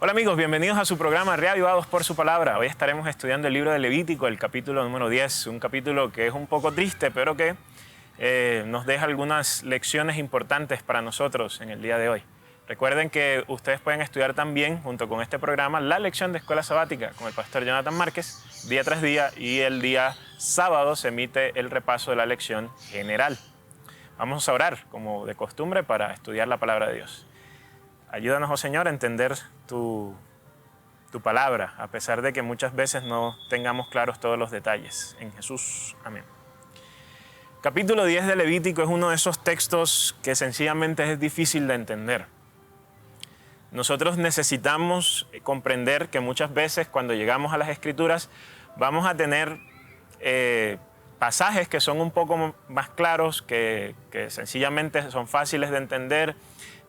Hola amigos, bienvenidos a su programa Reavivados por su Palabra. Hoy estaremos estudiando el libro de Levítico, el capítulo número 10, un capítulo que es un poco triste, pero que nos deja algunas lecciones importantes para nosotros en el día de hoy. Recuerden que ustedes pueden estudiar también, junto con este programa, la lección de Escuela Sabática con el pastor Jonathan Márquez, día tras día, y el día sábado se emite el repaso de la lección general. Vamos a orar, como de costumbre, para estudiar la palabra de Dios. Ayúdanos, oh Señor, a entender tu palabra, a pesar de que muchas veces no tengamos claros todos los detalles. En Jesús, amén. Capítulo 10 de Levítico es uno de esos textos que sencillamente es difícil de entender. Nosotros necesitamos comprender que muchas veces cuando llegamos a las Escrituras vamos a tener pasajes que son un poco más claros, que sencillamente son fáciles de entender,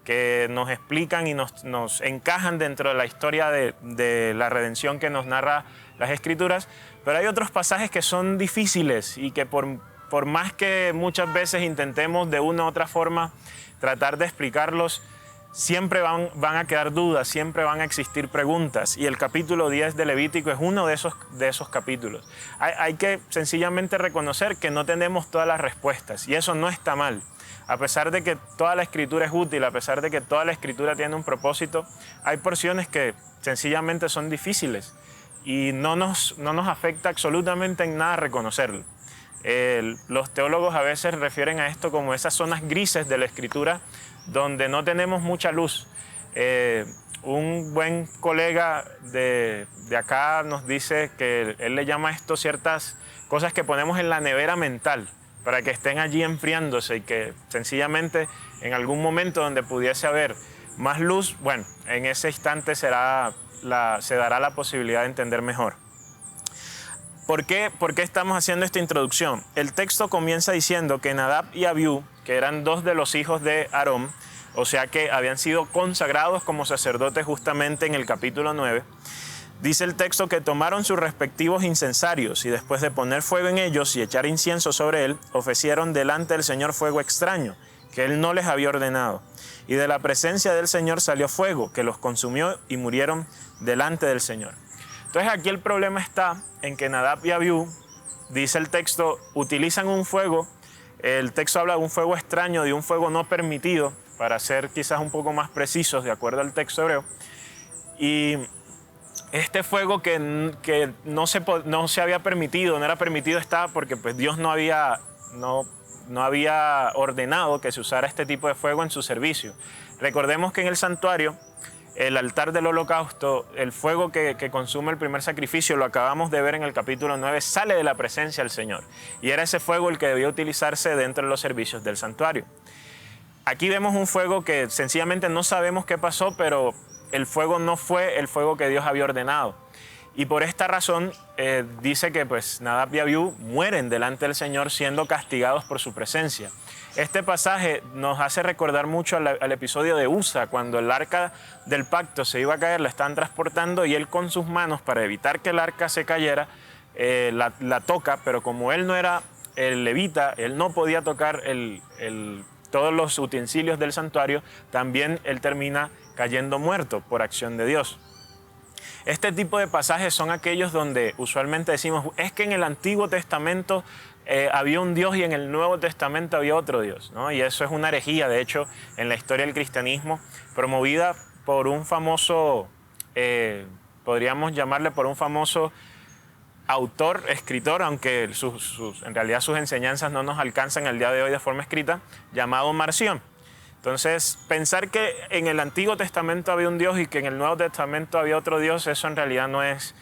que nos explican y nos encajan dentro de la historia de la redención que nos narra las Escrituras, pero hay otros pasajes que son difíciles y que por más que muchas veces intentemos de una u otra forma tratar de explicarlos, siempre van a quedar dudas, siempre van a existir preguntas, y el capítulo 10 de Levítico es uno de esos capítulos. Hay que sencillamente reconocer que no tenemos todas las respuestas, y eso no está mal. A pesar de que toda la Escritura es útil, a pesar de que toda la Escritura tiene un propósito, hay porciones que sencillamente son difíciles y no nos afecta absolutamente en nada reconocerlo. Los teólogos a veces refieren a esto como esas zonas grises de la Escritura donde no tenemos mucha luz. Un buen colega de acá nos dice que él le llama esto ciertas cosas que ponemos en la nevera mental, para que estén allí enfriándose y que sencillamente en algún momento donde pudiese haber más luz, bueno, en ese instante se dará la posibilidad de entender mejor. ¿Por qué estamos haciendo esta introducción? El texto comienza diciendo que Nadab y Abiú, que eran dos de los hijos de Aarón, o sea que habían sido consagrados como sacerdotes justamente en el capítulo 9, dice el texto que tomaron sus respectivos incensarios y después de poner fuego en ellos y echar incienso sobre él, ofrecieron delante del Señor fuego extraño, que él no les había ordenado. Y de la presencia del Señor salió fuego, que los consumió y murieron delante del Señor. Entonces aquí el problema está en que Nadab y Abiú, dice el texto, utilizan un fuego. El texto habla de un fuego extraño, de un fuego no permitido, para ser quizás un poco más precisos de acuerdo al texto hebreo. Y este fuego que no se había permitido, no era permitido, estaba porque pues Dios no había ordenado que se usara este tipo de fuego en su servicio. Recordemos que en el santuario, el altar del holocausto, el fuego que consume el primer sacrificio, lo acabamos de ver en el capítulo 9, sale de la presencia del Señor. Y era ese fuego el que debía utilizarse dentro de los servicios del santuario. Aquí vemos un fuego que sencillamente no sabemos qué pasó, pero el fuego no fue el fuego que Dios había ordenado. Y por esta razón dice que pues Nadab y Abiú mueren delante del Señor siendo castigados por su presencia. Este pasaje nos hace recordar mucho al episodio de Usa, cuando el arca del pacto se iba a caer, la estaban transportando y él con sus manos, para evitar que el arca se cayera, la toca, pero como él no era el levita, él no podía tocar todos los utensilios del santuario, también él termina cayendo muerto por acción de Dios. Este tipo de pasajes son aquellos donde usualmente decimos, es que en el Antiguo Testamento había un Dios y en el Nuevo Testamento había otro Dios, ¿no? Y eso es una herejía, de hecho, en la historia del cristianismo, promovida por un famoso, podríamos llamarle por un famoso autor, escritor, aunque en realidad sus enseñanzas no nos alcanzan al día de hoy de forma escrita, llamado Marción. Entonces, pensar que en el Antiguo Testamento había un Dios y que en el Nuevo Testamento había otro Dios, eso en realidad no es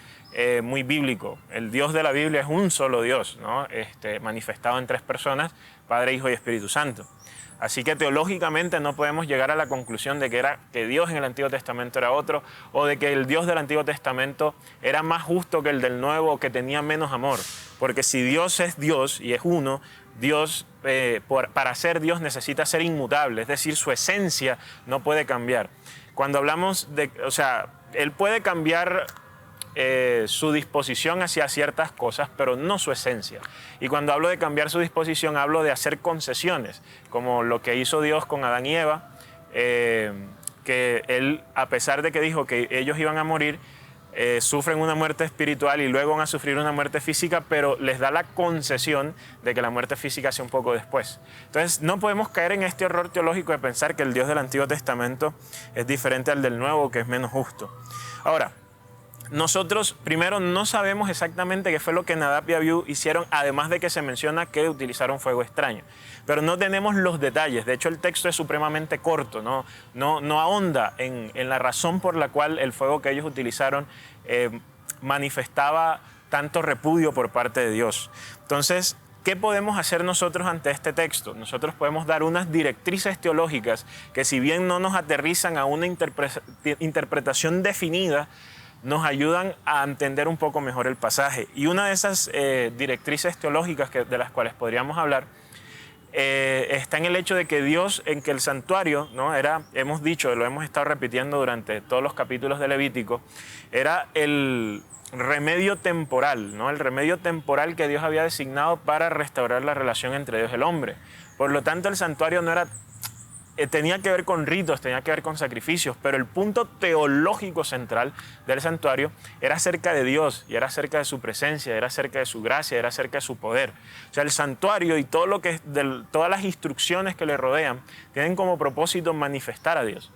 muy bíblico. El Dios de la Biblia es un solo Dios, ¿no? Manifestado en tres personas, Padre, Hijo y Espíritu Santo. Así que teológicamente no podemos llegar a la conclusión de que Dios en el Antiguo Testamento era otro, o de que el Dios del Antiguo Testamento era más justo que el del Nuevo, o que tenía menos amor. Porque si Dios es Dios y es uno, Dios para ser Dios necesita ser inmutable, es decir, su esencia no puede cambiar. Cuando hablamos Él puede cambiar su disposición hacia ciertas cosas, pero no su esencia. Y cuando hablo de cambiar su disposición, hablo de hacer concesiones, como lo que hizo Dios con Adán y Eva, que él, a pesar de que dijo que ellos iban a morir, sufren una muerte espiritual y luego van a sufrir una muerte física, pero les da la concesión de que la muerte física sea un poco después. Entonces, no podemos caer en este error teológico de pensar que el Dios del Antiguo Testamento es diferente al del Nuevo, que es menos justo. Ahora, nosotros primero no sabemos exactamente qué fue lo que Nadab y Abiú hicieron, además de que se menciona que utilizaron fuego extraño. Pero no tenemos los detalles. De hecho, el texto es supremamente corto, no ahonda en la razón por la cual el fuego que ellos utilizaron manifestaba tanto repudio por parte de Dios. Entonces, ¿qué podemos hacer nosotros ante este texto? Nosotros podemos dar unas directrices teológicas que, si bien no nos aterrizan a una interpretación definida, nos ayudan a entender un poco mejor el pasaje. Y una de esas directrices teológicas de las cuales podríamos hablar está en el hecho de que Dios, en que el santuario, ¿no? hemos dicho, lo hemos estado repitiendo durante todos los capítulos de Levítico, era el remedio temporal, ¿no? El remedio temporal que Dios había designado para restaurar la relación entre Dios y el hombre. Por lo tanto, el santuario no era... tenía que ver con ritos, tenía que ver con sacrificios, pero el punto teológico central del santuario era acerca de Dios, y era acerca de su presencia, era acerca de su gracia, era acerca de su poder. O sea, el santuario y todo lo que todas las instrucciones que le rodean tienen como propósito manifestar a Dios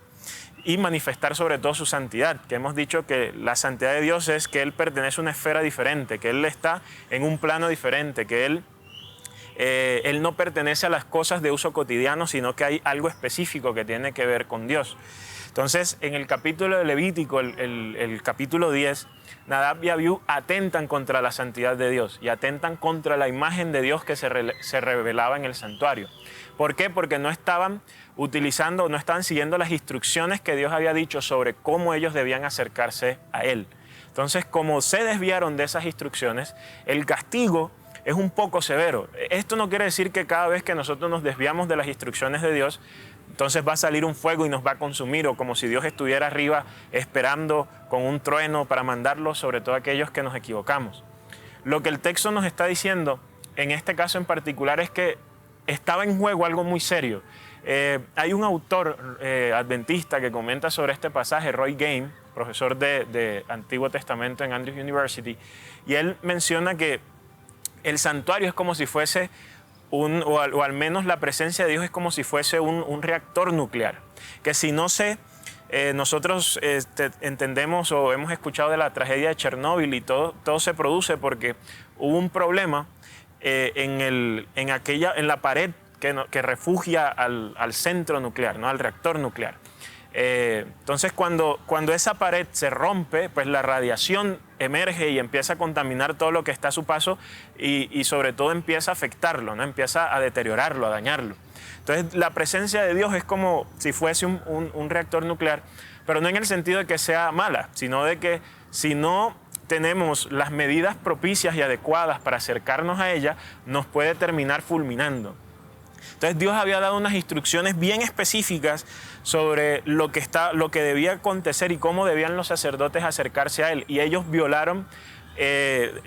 y manifestar sobre todo su santidad, que hemos dicho que la santidad de Dios es que Él pertenece a una esfera diferente, que Él está en un plano diferente, que Él no pertenece a las cosas de uso cotidiano, sino que hay algo específico que tiene que ver con Dios. Entonces, en el capítulo de Levítico, el capítulo 10, Nadab y Abiú atentan contra la santidad de Dios y atentan contra la imagen de Dios que se revelaba en el santuario. ¿Por qué? Porque no estaban utilizando, no estaban siguiendo las instrucciones que Dios había dicho sobre cómo ellos debían acercarse a Él. Entonces, como se desviaron de esas instrucciones, el castigo es un poco severo. Esto no quiere decir que cada vez que nosotros nos desviamos de las instrucciones de Dios, entonces va a salir un fuego y nos va a consumir, o como si Dios estuviera arriba esperando con un trueno para mandarlo sobre todo aquellos que nos equivocamos. Lo que el texto nos está diciendo, en este caso en particular, es que estaba en juego algo muy serio. Hay un autor adventista que comenta sobre este pasaje, Roy Game, profesor de Antiguo Testamento en Andrews University, y él menciona que el santuario es como si fuese o al menos la presencia de Dios es como si fuese un reactor nuclear, que si no nosotros entendemos o hemos escuchado de la tragedia de Chernóbil, y todo se produce porque hubo un problema en la pared que refugia al centro nuclear, ¿no? Al reactor nuclear. Entonces, cuando esa pared se rompe, pues la radiación emerge y empieza a contaminar todo lo que está a su paso y sobre todo empieza a afectarlo, ¿no? Empieza a deteriorarlo, a dañarlo. Entonces, la presencia de Dios es como si fuese un reactor nuclear, pero no en el sentido de que sea mala, sino de que si no tenemos las medidas propicias y adecuadas para acercarnos a ella, nos puede terminar fulminando. Entonces, Dios había dado unas instrucciones bien específicas sobre lo que debía acontecer y cómo debían los sacerdotes acercarse a Él. Y ellos violaron,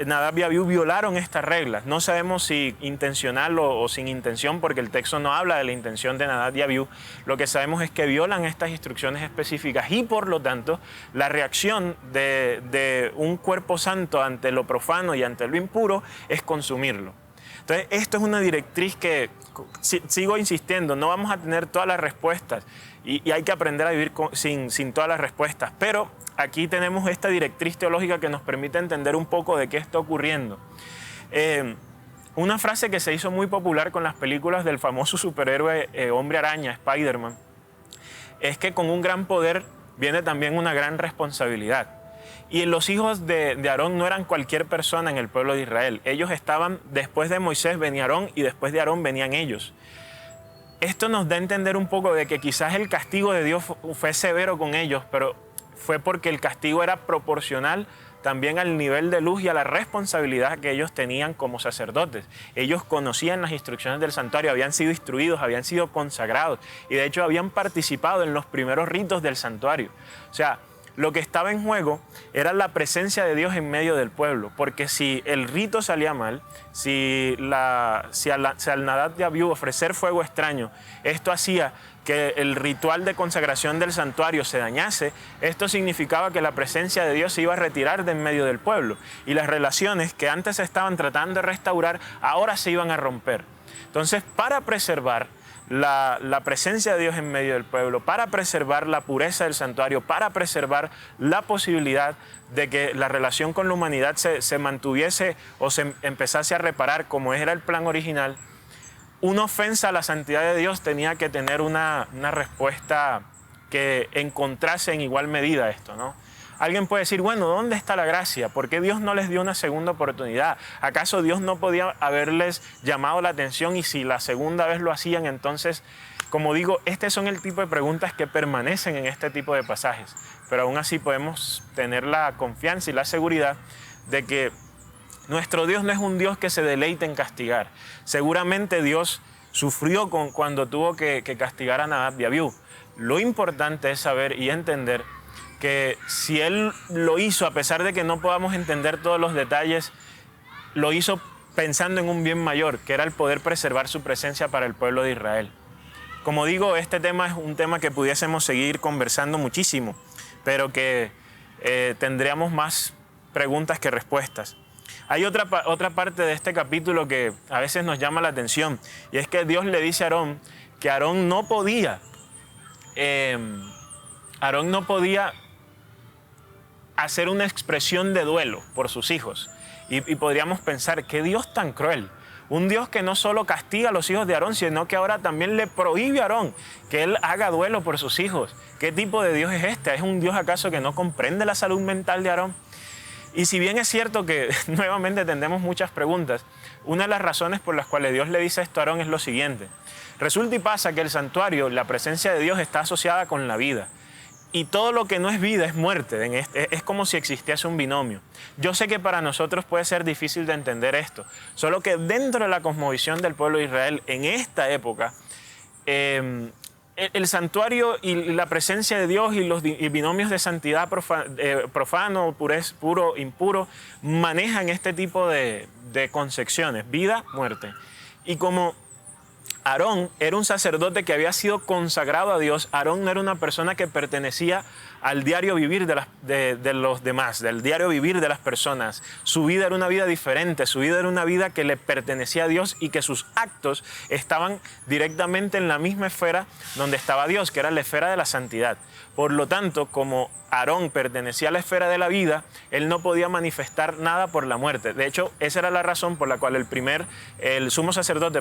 Nadab y Abiú violaron estas reglas. No sabemos si intencional o sin intención, porque el texto no habla de la intención de Nadab y Abiú. Lo que sabemos es que violan estas instrucciones específicas y, por lo tanto, la reacción de un cuerpo santo ante lo profano y ante lo impuro es consumirlo. Entonces, esto es una directriz que, sigo insistiendo, no vamos a tener todas las respuestas y hay que aprender a vivir sin todas las respuestas, pero aquí tenemos esta directriz teológica que nos permite entender un poco de qué está ocurriendo. Una frase que se hizo muy popular con las películas del famoso superhéroe Hombre Araña, Spider-Man, es que con un gran poder viene también una gran responsabilidad. Y los hijos de Aarón no eran cualquier persona en el pueblo de Israel. Ellos estaban, después de Moisés venía Aarón y después de Aarón venían ellos. Esto nos da a entender un poco de que quizás el castigo de Dios fue severo con ellos, pero fue porque el castigo era proporcional también al nivel de luz y a la responsabilidad que ellos tenían como sacerdotes. Ellos conocían las instrucciones del santuario, habían sido instruidos, habían sido consagrados y de hecho habían participado en los primeros ritos del santuario. O sea, lo que estaba en juego era la presencia de Dios en medio del pueblo, porque si el rito salía mal, si al Nadab y Abiú ofrecer fuego extraño, esto hacía que el ritual de consagración del santuario se dañase, esto significaba que la presencia de Dios se iba a retirar de en medio del pueblo y las relaciones que antes se estaban tratando de restaurar ahora se iban a romper. Entonces, para preservar la presencia de Dios en medio del pueblo, para preservar la pureza del santuario, para preservar la posibilidad de que la relación con la humanidad se mantuviese o se empezase a reparar como era el plan original, una ofensa a la santidad de Dios tenía que tener una respuesta que encontrase en igual medida esto, ¿no? Alguien puede decir, bueno, ¿dónde está la gracia? ¿Por qué Dios no les dio una segunda oportunidad? ¿Acaso Dios no podía haberles llamado la atención y si la segunda vez lo hacían, entonces, como digo, estos son el tipo de preguntas que permanecen en este tipo de pasajes, pero aún así podemos tener la confianza y la seguridad de que nuestro Dios no es un Dios que se deleite en castigar. Seguramente Dios sufrió cuando tuvo que castigar a Nadab y Abiú. Lo importante es saber y entender que si Él lo hizo, a pesar de que no podamos entender todos los detalles, lo hizo pensando en un bien mayor, que era el poder preservar su presencia para el pueblo de Israel. Como digo, este tema es un tema que pudiésemos seguir conversando muchísimo, pero que tendríamos más preguntas que respuestas. Hay otra parte de este capítulo que a veces nos llama la atención, y es que Dios le dice a Aarón que Aarón no podía hacer una expresión de duelo por sus hijos. Y podríamos pensar, ¿qué Dios tan cruel? Un Dios que no solo castiga a los hijos de Aarón, sino que ahora también le prohíbe a Aarón que él haga duelo por sus hijos. ¿Qué tipo de Dios es este? ¿Es un Dios acaso que no comprende la salud mental de Aarón? Y si bien es cierto que nuevamente tendremos muchas preguntas, una de las razones por las cuales Dios le dice esto a Aarón es lo siguiente. Resulta y pasa que el santuario, la presencia de Dios está asociada con la vida. Y todo lo que no es vida es muerte. Es como si existiese un binomio. Yo sé que para nosotros puede ser difícil de entender esto. Solo que dentro de la cosmovisión del pueblo de Israel, en esta época, el santuario y la presencia de Dios y los binomios de santidad profano, puro, impuro, manejan este tipo de concepciones, vida, muerte. Y como Aarón era un sacerdote que había sido consagrado a Dios, Aarón no era una persona que pertenecía al diario vivir de los demás, del diario vivir de las personas. Su vida era una vida diferente, su vida era una vida que le pertenecía a Dios y que sus actos estaban directamente en la misma esfera donde estaba Dios, que era la esfera de la santidad. Por lo tanto, como Aarón pertenecía a la esfera de la vida, él no podía manifestar nada por la muerte. De hecho, esa era la razón por la cual el sumo sacerdote,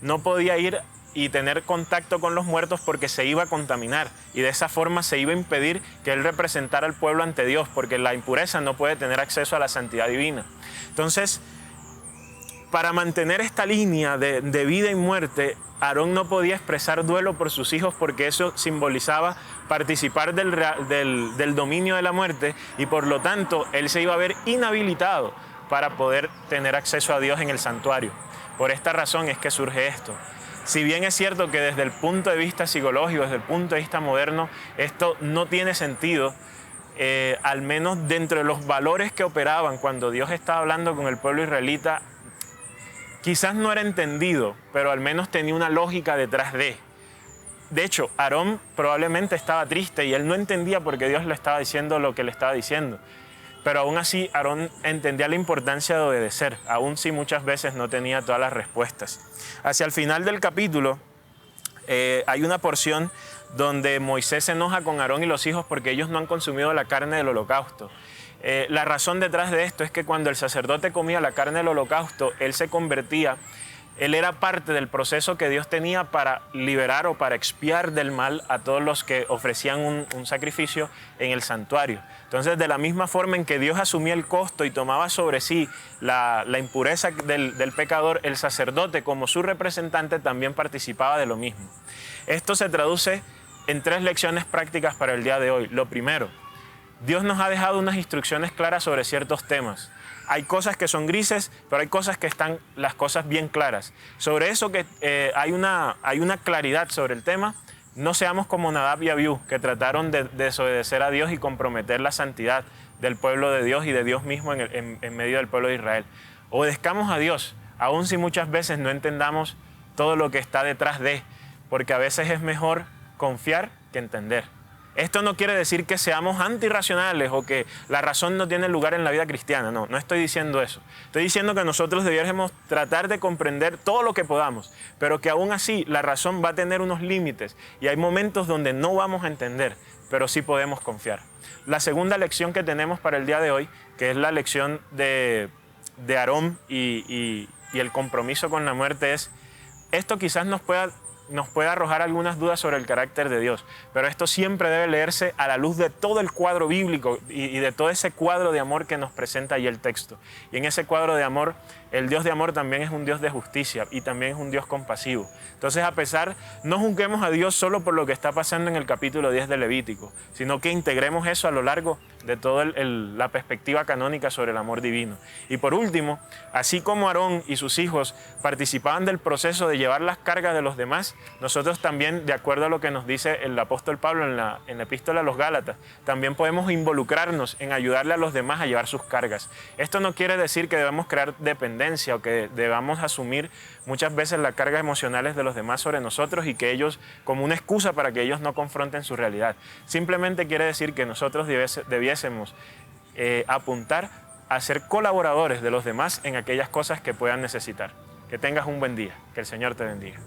no podía ir y tener contacto con los muertos porque se iba a contaminar y de esa forma se iba a impedir que él representara al pueblo ante Dios, porque la impureza no puede tener acceso a la santidad divina. Entonces, para mantener esta línea de vida y muerte, Aarón no podía expresar duelo por sus hijos porque eso simbolizaba participar del dominio de la muerte y por lo tanto él se iba a ver inhabilitado para poder tener acceso a Dios en el santuario. Por esta razón es que surge esto. Si bien es cierto que desde el punto de vista psicológico, desde el punto de vista moderno, esto no tiene sentido, al menos dentro de los valores que operaban cuando Dios estaba hablando con el pueblo israelita, quizás no era entendido, pero al menos tenía una lógica detrás de. De hecho, Aarón probablemente estaba triste y él no entendía por qué Dios le estaba diciendo lo que le estaba diciendo. Pero aún así, Aarón entendía la importancia de obedecer, aun si muchas veces no tenía todas las respuestas. Hacia el final del capítulo, hay una porción donde Moisés se enoja con Aarón y los hijos porque ellos no han consumido la carne del holocausto. La razón detrás de esto es que cuando el sacerdote comía la carne del holocausto, él era parte del proceso que Dios tenía para liberar o para expiar del mal a todos los que ofrecían un sacrificio en el santuario. Entonces, de la misma forma en que Dios asumía el costo y tomaba sobre sí la impureza del pecador, el sacerdote como su representante también participaba de lo mismo. Esto se traduce en 3 lecciones prácticas para el día de hoy. Lo primero, Dios nos ha dejado unas instrucciones claras sobre ciertos temas. Hay cosas que son grises, pero hay cosas que están las cosas bien claras. Sobre eso que hay una claridad sobre el tema. No seamos como Nadab y Abiú, que trataron de desobedecer a Dios y comprometer la santidad del pueblo de Dios y de Dios mismo en medio del pueblo de Israel. Obedezcamos a Dios, aun si muchas veces no entendamos todo lo que está detrás de. porque a veces es mejor confiar que entender. Esto no quiere decir que seamos antirracionales o que la razón no tiene lugar en la vida cristiana. No, no estoy diciendo eso. Estoy diciendo que nosotros debiéramos tratar de comprender todo lo que podamos, pero que aún así la razón va a tener unos límites y hay momentos donde no vamos a entender, pero sí podemos confiar. La segunda lección que tenemos para el día de hoy, que es la lección de Aarón y el compromiso con la muerte, es esto quizás nos pueda arrojar algunas dudas sobre el carácter de Dios, pero esto siempre debe leerse a la luz de todo el cuadro bíblico y de todo ese cuadro de amor que nos presenta ahí el texto. Y en ese cuadro de amor, el Dios de amor también es un Dios de justicia y también es un Dios compasivo. Entonces, no juzguemos a Dios solo por lo que está pasando en el capítulo 10 de Levítico, sino que integremos eso a lo largo de toda la perspectiva canónica sobre el amor divino. Y por último, así como Aarón y sus hijos participaban del proceso de llevar las cargas de los demás, nosotros también, de acuerdo a lo que nos dice el apóstol Pablo en la epístola a los Gálatas, también podemos involucrarnos en ayudarle a los demás a llevar sus cargas. Esto no quiere decir que debamos crear dependencia o que debamos asumir muchas veces las cargas emocionales de los demás sobre nosotros y que ellos, como una excusa para que ellos no confronten su realidad. Simplemente quiere decir que nosotros debiésemos apuntar a ser colaboradores de los demás en aquellas cosas que puedan necesitar. Que tengas un buen día. Que el Señor te bendiga.